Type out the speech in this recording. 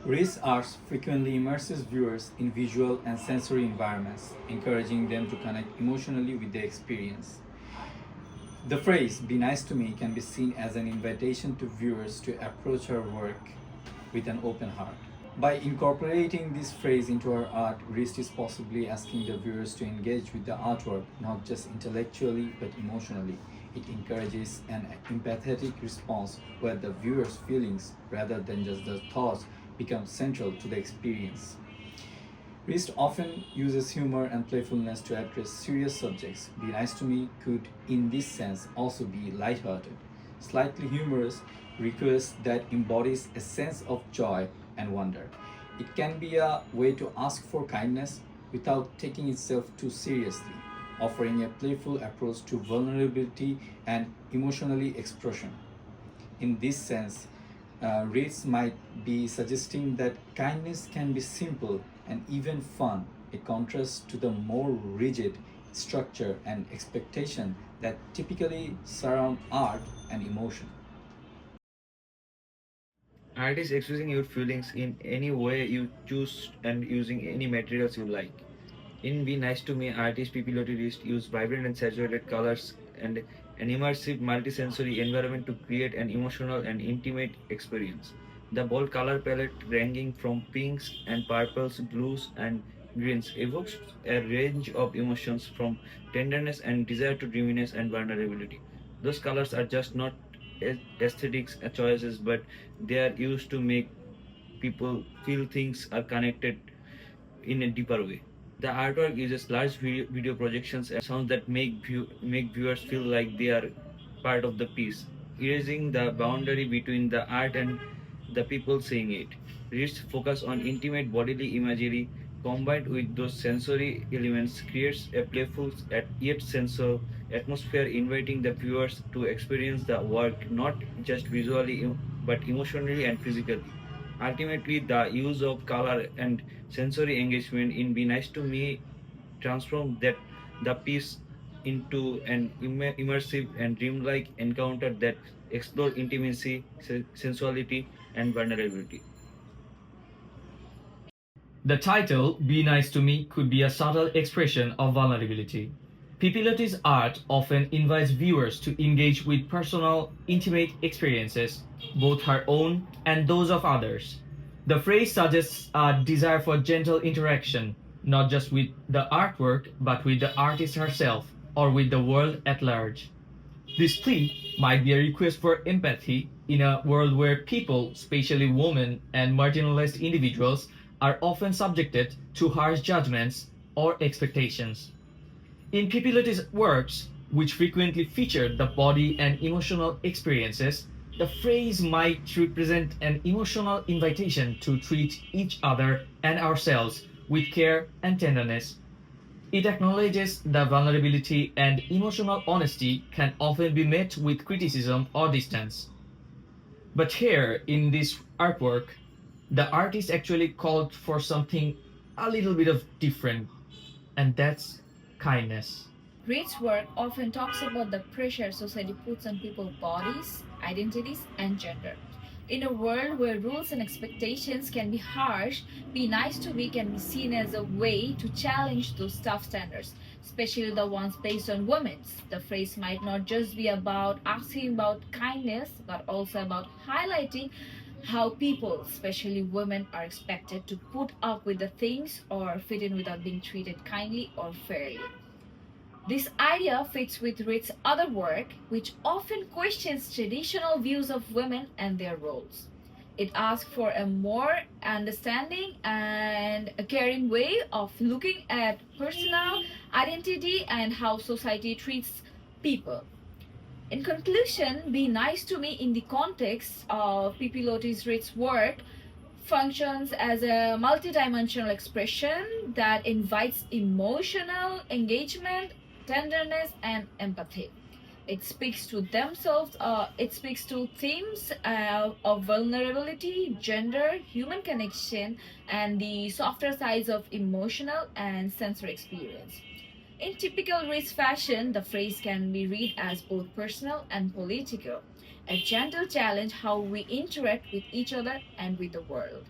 Rist arts frequently immerses viewers in visual and sensory environments, encouraging them to connect emotionally with the experience. The phrase "be nice to me" can be seen as an invitation to viewers to approach her work with an open heart. By incorporating this phrase into her art, Rist is possibly asking the viewers to engage with the artwork not just intellectually but emotionally. It encourages an empathetic response where the viewer's feelings, rather than just the thoughts, become central to the experience. Rist often uses humor and playfulness to address serious subjects. Be Nice to Me could, in this sense, also be lighthearted, slightly humorous request that embodies a sense of joy and wonder. It can be a way to ask for kindness without taking itself too seriously, offering a playful approach to vulnerability and emotionally expression. In this sense, Reeds might be suggesting that kindness can be simple and even fun, a contrast to the more rigid structure and expectation that typically surround art and emotion. Art is expressing your feelings in any way you choose and using any materials you like. In Be Nice to Me, artist Pipilotti Rist use vibrant and saturated colors and an immersive multisensory environment to create an emotional and intimate experience. The bold color palette, ranging from pinks and purples, blues, and greens, evokes a range of emotions from tenderness and desire to dreaminess and vulnerability. Those colors are just not aesthetics choices, but they are used to make people feel things are connected in a deeper way. The artwork uses large video projections and sounds that make viewers feel like they are part of the piece, erasing the boundary between the art and the people seeing it. Rich focus on intimate bodily imagery combined with those sensory elements creates a playful yet sensual atmosphere, inviting the viewers to experience the work not just visually but emotionally and physically. Ultimately, the use of color and sensory engagement in Be Nice to Me transform that the piece into an immersive and dreamlike encounter that explore intimacy, sensuality, and vulnerability. The title, Be Nice to Me, could be a subtle expression of vulnerability. Pipilotti's art often invites viewers to engage with personal, intimate experiences, both her own and those of others. The phrase suggests a desire for gentle interaction, not just with the artwork, but with the artist herself or with the world at large. This plea might be a request for empathy in a world where people, especially women and marginalized individuals, are often subjected to harsh judgments or expectations. In Pipilotti's works, which frequently feature the body and emotional experiences, the phrase might represent an emotional invitation to treat each other and ourselves with care and tenderness. It acknowledges that vulnerability and emotional honesty can often be met with criticism or distance. But here, in this artwork, the artist actually called for something a little bit of different, and that's kindness. Reid's work often talks about the pressure society puts on people's bodies, identities, and gender. In a world where rules and expectations can be harsh, Be Nice to Me can be seen as a way to challenge those tough standards, especially the ones based on women. The phrase might not just be about asking about kindness, but also about highlighting how people, especially women, are expected to put up with the things or fit in without being treated kindly or fairly. This idea fits with Reed's other work, which often questions traditional views of women and their roles. It asks for a more understanding and a caring way of looking at personal identity and how society treats people. In conclusion, Be Nice to Me in the context of Pipilotti's Reed's work functions as a multidimensional expression that invites emotional engagement, tenderness, and empathy. It speaks to themselves. It speaks to themes of vulnerability, gender, human connection, and the softer sides of emotional and sensory experience. In typical race fashion, the phrase can be read as both personal and political, a gentle challenge how we interact with each other and with the world.